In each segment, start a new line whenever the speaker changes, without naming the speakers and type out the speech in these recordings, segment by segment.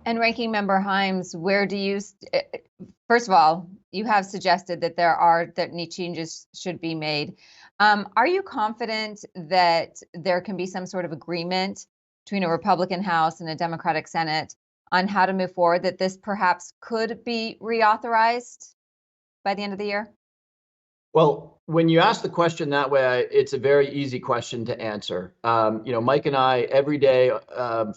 And Ranking Member Himes, where do you, first of all, you have suggested that that changes should be made. Are you confident that there can be some sort of agreement between a Republican House and a Democratic Senate on how to move forward, that this perhaps could be reauthorized by the end of the year?
Well, when you ask the question that way, it's a very easy question to answer. Mike and I every day,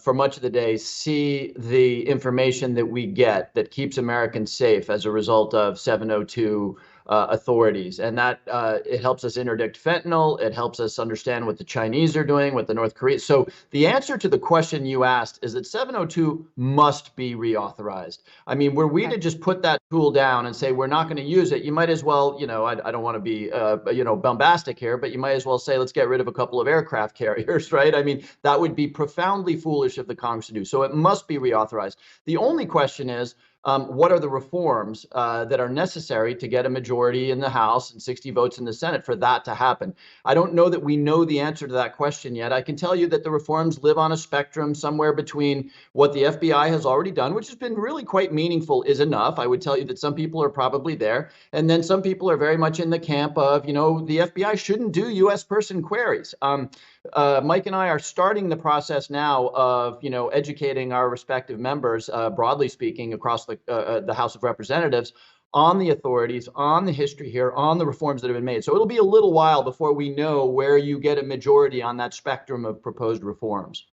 for much of the day, see the information that we get that keeps Americans safe as a result of 702 authorities, and that it helps us interdict fentanyl. It helps us understand what the Chinese are doing, what the North Koreans. So the answer to the question you asked is that 702 must be reauthorized. I mean, were we
Okay.
to just put that tool down and say we're not going to use it, you might as well, I don't want to be, bombastic here, but you might as well say let's get rid of a couple of aircraft carriers, right? I mean, that would be profoundly foolish of the Congress to do. So it must be reauthorized. The only question is, what are the reforms that are necessary to get a majority in the House and 60 votes in the Senate for that to happen? I don't know that we know the answer to that question yet. I can tell you that the reforms live on a spectrum somewhere between what the FBI has already done, which has been really quite meaningful, is enough. I would tell you that some people are probably there. And then some people are very much in the camp of, the FBI shouldn't do U.S. person queries. Mike and I are starting the process now of, educating our respective members, broadly speaking, across the House of Representatives on the authorities, on the history here, on the reforms that have been made. So it'll be a little while before we know where you get a majority on that spectrum of proposed reforms.